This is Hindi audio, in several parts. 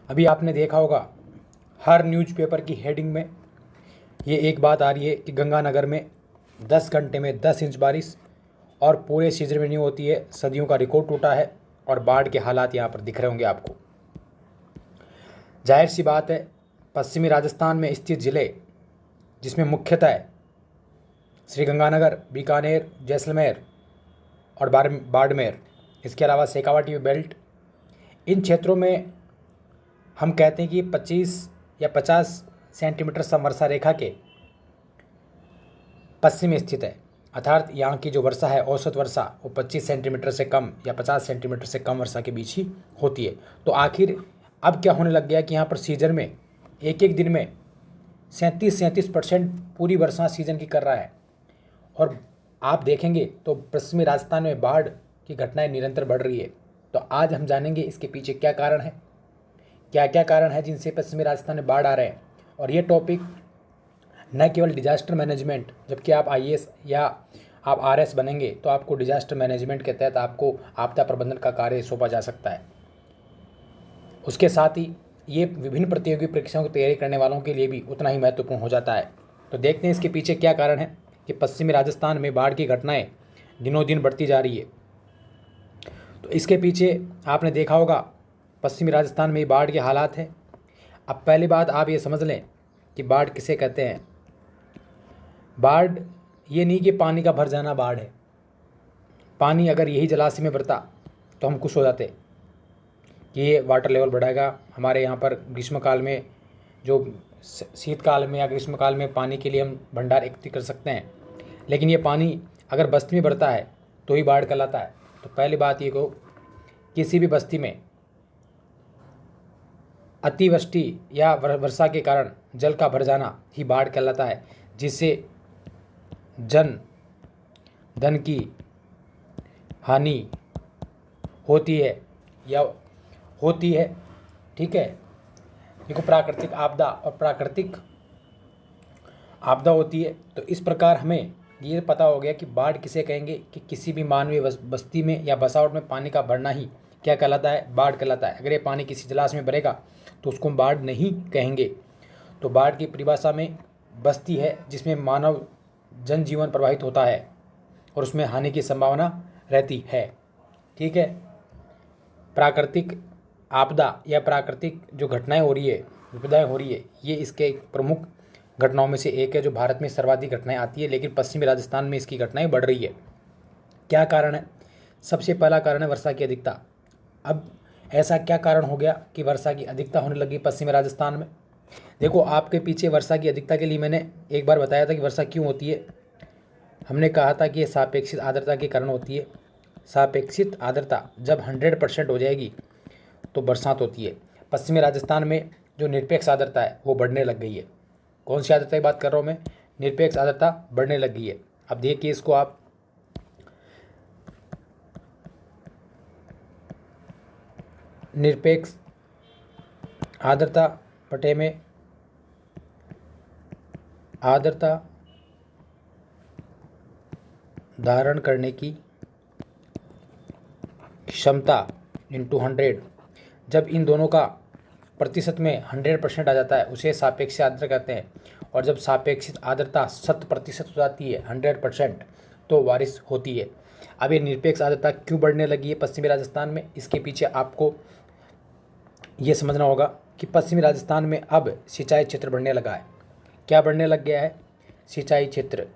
अभी आपने देखा होगा हर न्यूज़पेपर की हेडिंग में ये एक बात आ रही है कि गंगानगर में 10 घंटे में 10 इंच बारिश और पूरे सीजन में नहीं होती है, सदियों का रिकॉर्ड टूटा है और बाढ़ के हालात यहाँ पर दिख रहे होंगे आपको। जाहिर सी बात है, पश्चिमी राजस्थान में स्थित ज़िले जिसमें मुख्यतः श्रीगंगानगर, बीकानेर, जैसलमेर और बाड़मेर, इसके अलावा शेखावाटी बेल्ट, इन क्षेत्रों में हम कहते हैं कि 25 या 50 सेंटीमीटर समवर्षा रेखा के पश्चिम में स्थित है। अर्थात यहाँ की जो वर्षा है, औसत वर्षा, वो 25 सेंटीमीटर से कम या 50 सेंटीमीटर से कम वर्षा के बीच ही होती है। तो आखिर अब क्या होने लग गया कि यहाँ पर सीजन में एक एक दिन में 37% पूरी वर्षा सीजन की कर रहा है। और आप देखेंगे तो पश्चिमी राजस्थान में बाढ़ की घटनाएं निरंतर बढ़ रही है। तो आज हम जानेंगे इसके पीछे क्या कारण है, क्या क्या कारण है जिनसे पश्चिमी राजस्थान में बाढ़ आ रहे हैं। और ये टॉपिक न केवल डिजास्टर मैनेजमेंट, जबकि आप आईएएस या आप आरएस बनेंगे तो आपको डिजास्टर मैनेजमेंट के तहत आपको आपदा प्रबंधन का कार्य सौंपा जा सकता है। उसके साथ ही ये विभिन्न प्रतियोगी परीक्षाओं की तैयारी करने वालों के लिए भी उतना ही महत्वपूर्ण हो जाता है। तो देखते हैं इसके पीछे क्या कारण है कि पश्चिमी राजस्थान में बाढ़ की घटनाएं दिनों दिन बढ़ती जा रही है। तो इसके पीछे आपने देखा होगा पश्चिमी राजस्थान में बाढ़ के हालात हैं। अब पहली बात आप ये समझ लें कि बाढ़ किसे कहते हैं। बाढ़ ये नहीं कि पानी का भर जाना बाढ़ है। पानी अगर यही जलाशय में भरता तो हम खुश हो जाते कि ये वाटर लेवल बढ़ाएगा। हमारे यहाँ पर ग्रीष्मकाल में जो शीतकाल में या ग्रीष्मकाल में पानी के लिए हम भंडार एकत्रित कर सकते हैं, लेकिन ये पानी अगर बस्ती में बढ़ता है तो ही बाढ़ कहलाता है। तो पहली बात ये को किसी भी बस्ती में अतिवृष्टि या वर्षा के कारण जल का भर जाना ही बाढ़ कहलाता है, जिससे धन की हानि होती है या होती है। ठीक है, देखो प्राकृतिक आपदा और प्राकृतिक आपदा होती है। तो इस प्रकार हमें ये पता हो गया कि बाढ़ किसे कहेंगे कि किसी भी मानवीय बस्ती में या बसावट में पानी का भरना ही क्या कहलाता है, बाढ़ कहलाता है। अगर ये पानी किसी जलाशय में भरेगा तो उसको हम बाढ़ नहीं कहेंगे। तो बाढ़ की परिभाषा में बस्ती है जिसमें मानव जनजीवन प्रभावित होता है और उसमें हानि की संभावना रहती है। ठीक है, प्राकृतिक आपदा या प्राकृतिक जो घटनाएं हो रही है, विपदाएं हो रही है, ये इसके एक प्रमुख घटनाओं में से एक है जो भारत में सर्वाधिक घटनाएं आती है, लेकिन पश्चिमी राजस्थान में इसकी घटनाएं बढ़ रही है। क्या कारण है? सबसे पहला कारण है वर्षा की अधिकता। अब ऐसा क्या कारण हो गया कि वर्षा की अधिकता होने लगी पश्चिमी राजस्थान में? देखो, आपके पीछे वर्षा की अधिकता के लिए मैंने एक बार बताया था कि वर्षा क्यों होती है। हमने कहा था कि ये सापेक्षिक आर्द्रता के कारण होती है। सापेक्षिक आर्द्रता जब 100% हो जाएगी तो बरसात होती है। पश्चिमी राजस्थान में जो निरपेक्ष आर्द्रता है वो बढ़ने लग गई है। कौन सी आर्द्रता की बात कर रहा हूँ मैं? निरपेक्ष आर्द्रता बढ़ने लग गई है। अब देखिए इसको आप, निरपेक्ष आर्द्रता पटे में आर्द्रता धारण करने की क्षमता इंटू 100, जब इन दोनों का प्रतिशत में 100% आ जाता है उसे सापेक्षिक आर्द्रता कहते हैं। और जब सापेक्षिक आर्द्रता 100% हो जाती है, 100%, तो बारिश होती है। अब ये निरपेक्ष आर्द्रता क्यों बढ़ने लगी है पश्चिमी राजस्थान में? इसके पीछे आपको ये समझना होगा कि पश्चिमी राजस्थान में अब सिंचाई क्षेत्र बढ़ने लगा है। क्या बढ़ने लग गया है? सिंचाई क्षेत्र।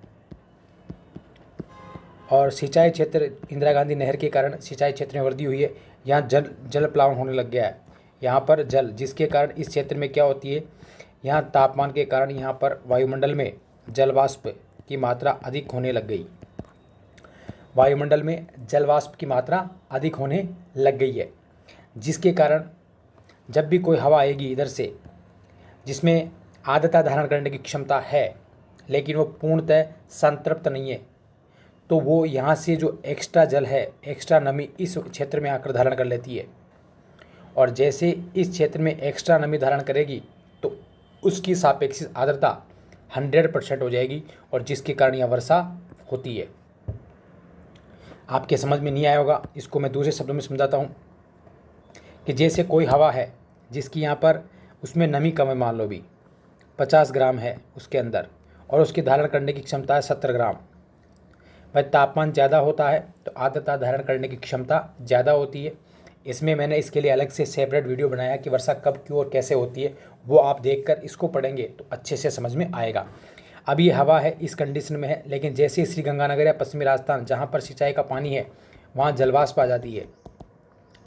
और सिंचाई क्षेत्र, इंदिरा गांधी नहर के कारण सिंचाई क्षेत्र में वृद्धि हुई है। यहाँ जल प्लावन होने लग गया है। यहाँ पर जल, जिसके कारण इस क्षेत्र में क्या होती है, यहाँ तापमान के कारण यहाँ पर वायुमंडल में जल वाष्प की मात्रा अधिक होने लग गई। वायुमंडल में जल वाष्प की मात्रा अधिक होने लग गई है, जिसके कारण जब भी कोई हवा आएगी इधर से जिसमें आर्द्रता धारण करने की क्षमता है लेकिन वो पूर्णतः संतृप्त नहीं है, तो वो यहाँ से जो एक्स्ट्रा जल है, एक्स्ट्रा नमी इस क्षेत्र में आकर धारण कर लेती है। और जैसे इस क्षेत्र में एक्स्ट्रा नमी धारण करेगी तो उसकी सापेक्षिक आर्द्रता 100% हो जाएगी और जिसके कारण यह वर्षा होती है। आपके समझ में नहीं आया होगा, इसको मैं दूसरे शब्दों में समझाता हूँ कि जैसे कोई हवा है जिसकी यहाँ पर उसमें नमी कम है, मान लो भी 50 ग्राम है उसके अंदर, और उसकी धारण करने की क्षमता है 70 ग्राम। भाई तापमान ज़्यादा होता है तो आर्द्रता धारण करने की क्षमता ज़्यादा होती है। इसमें मैंने इसके लिए अलग से सेपरेट वीडियो बनाया कि वर्षा कब क्यों और कैसे होती है, वो आप देखकर इसको पढ़ेंगे तो अच्छे से समझ में आएगा। अब ये हवा है इस कंडीशन में है, लेकिन जैसे ही श्रीगंगानगर या पश्चिमी राजस्थान जहाँ पर सिंचाई का पानी है वहाँ जलवाष्प आ जाती है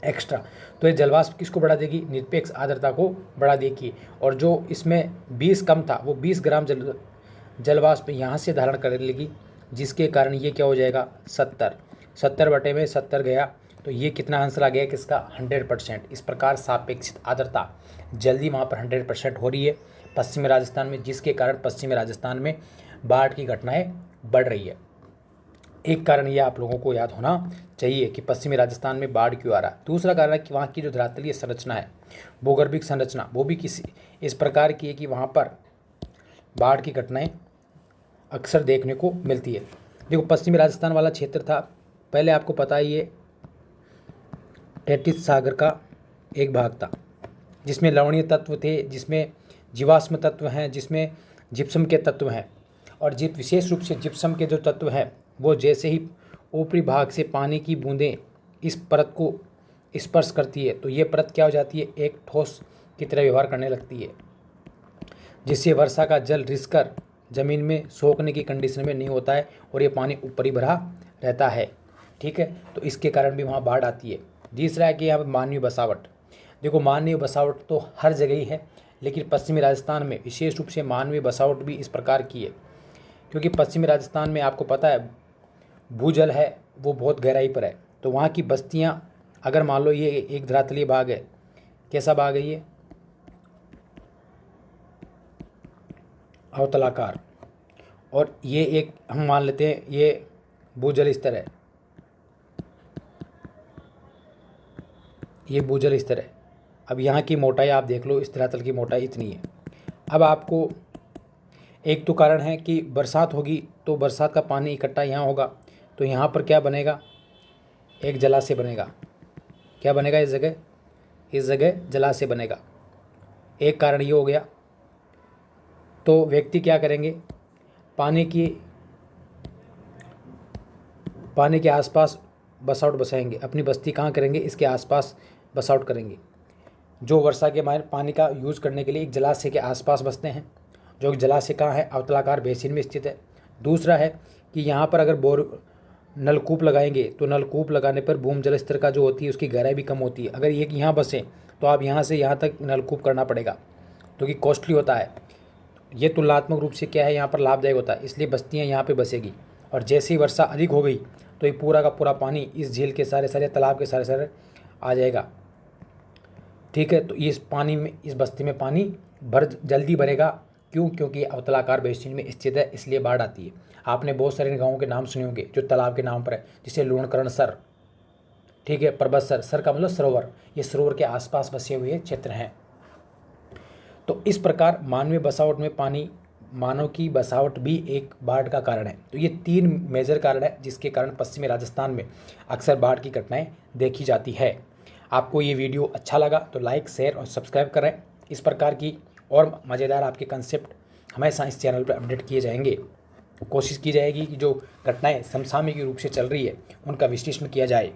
एक्स्ट्रा, तो ये जलवाष्प किसको बढ़ा देगी, निरपेक्ष आर्द्रता को बढ़ा देगी। और जो इसमें 20 कम था वो 20 ग्राम जलवाष्प यहाँ से धारण कर लेगी, जिसके कारण ये क्या हो जाएगा 70 बटे में 70 गया, तो ये कितना आंसर आ गया किसका 100%। इस प्रकार सापेक्षित आर्द्रता जल्दी वहाँ पर 100% हो रही है पश्चिमी राजस्थान में, जिसके कारण पश्चिमी राजस्थान में बाढ़ की घटनाएं बढ़ रही है। एक कारण ये आप लोगों को याद होना चाहिए कि पश्चिमी राजस्थान में बाढ़ क्यों आ रहा है। दूसरा कारण है कि वहाँ की जो धरातलीय संरचना है, भूगर्भिक संरचना, वो भी किसी इस प्रकार की है कि वहाँ पर बाढ़ की घटनाएं अक्सर देखने को मिलती है। देखो पश्चिमी राजस्थान वाला क्षेत्र था, पहले आपको पता ही है टेटिस सागर का एक भाग था, जिसमें लवणीय तत्व थे, जिसमें जीवाश्म तत्व हैं, जिसमें जिप्सम के तत्व हैं। और विशेष रूप से जिप्सम के जो तत्व हैं वो जैसे ही ऊपरी भाग से पानी की बूंदें इस परत को स्पर्श करती है तो ये परत क्या हो जाती है, एक ठोस की तरह व्यवहार करने लगती है, जिससे वर्षा का जल रिसकर ज़मीन में सोखने की कंडीशन में नहीं होता है और ये पानी ऊपर ही भरा रहता है। ठीक है, तो इसके कारण भी वहाँ बाढ़ आती है। तीसरा है कि यहाँ पर मानवीय बसावट। देखो मानवीय बसावट तो हर जगह ही है, लेकिन पश्चिमी राजस्थान में विशेष रूप से मानवीय बसावट भी इस प्रकार की है, क्योंकि पश्चिमी राजस्थान में आपको पता है भूजल है वो बहुत गहराई पर है, तो वहाँ की बस्तियाँ, अगर मान लो ये एक धरातलीय भाग है, कैसा भाग है ये अवतलाकार, और ये एक हम मान लेते हैं ये भूजल स्तर है, ये भूजल स्तर है। अब यहाँ की मोटाई आप देख लो, इस धरातल की मोटाई इतनी है। अब आपको एक तो कारण है कि बरसात होगी तो बरसात का पानी इकट्ठा यहाँ होगा, तो यहाँ पर क्या बनेगा, एक जलाशय बनेगा। क्या बनेगा इस जगह जलाशय बनेगा। एक कारण ये हो गया। तो व्यक्ति क्या करेंगे, पानी के आसपास बसावट बसाएंगे, अपनी बस्ती कहाँ करेंगे, इसके आसपास बसावट करेंगे। जो वर्षा के पानी का यूज़ करने के लिए एक जलाशय के आसपास बसते हैं, जो जलाशय कहाँ है, अवतलाकार बेसिन में स्थित है। दूसरा है कि यहाँ पर अगर नलकूप लगाएंगे तो नलकूप लगाने पर भूमजल स्तर का जो होती है उसकी गहराई भी कम होती है। अगर ये यहाँ बसे तो आप यहाँ से यहाँ तक नलकूप करना पड़ेगा, तो कि कॉस्टली होता है। ये तुलनात्मक रूप से क्या है, यहाँ पर लाभदायक होता है, इसलिए बस्तियाँ यहाँ पे बसेगी। और जैसे ही वर्षा अधिक हो गई तो ये पूरा का पूरा पानी इस झील के सारे तालाब के सारे आ जाएगा। ठीक है, तो इस पानी में, इस बस्ती में पानी जल्दी भरेगा। क्यों? क्योंकि अवतलाकार बेसिन में स्थित है, इसलिए बाढ़ आती है। आपने बहुत सारे गाँवों के नाम सुने होंगे जो तालाब के नाम पर है, जैसे लूणकरण सर, ठीक है, परबतसर, सर का मतलब सरोवर, ये सरोवर के आसपास बसे हुए क्षेत्र हैं। तो इस प्रकार मानवीय बसावट में मानव की बसावट भी एक बाढ़ का कारण है। तो ये 3 मेजर कारण है जिसके कारण पश्चिमी राजस्थान में अक्सर बाढ़ की घटनाएं देखी जाती है। आपको ये वीडियो अच्छा लगा तो लाइक, शेयर और सब्सक्राइब करें। इस प्रकार की और मज़ेदार आपके कंसेप्ट हमेशा इस चैनल पर अपडेट किए जाएंगे। कोशिश की जाएगी कि जो घटनाएं समसामयिक रूप से चल रही है उनका विश्लेषण किया जाए।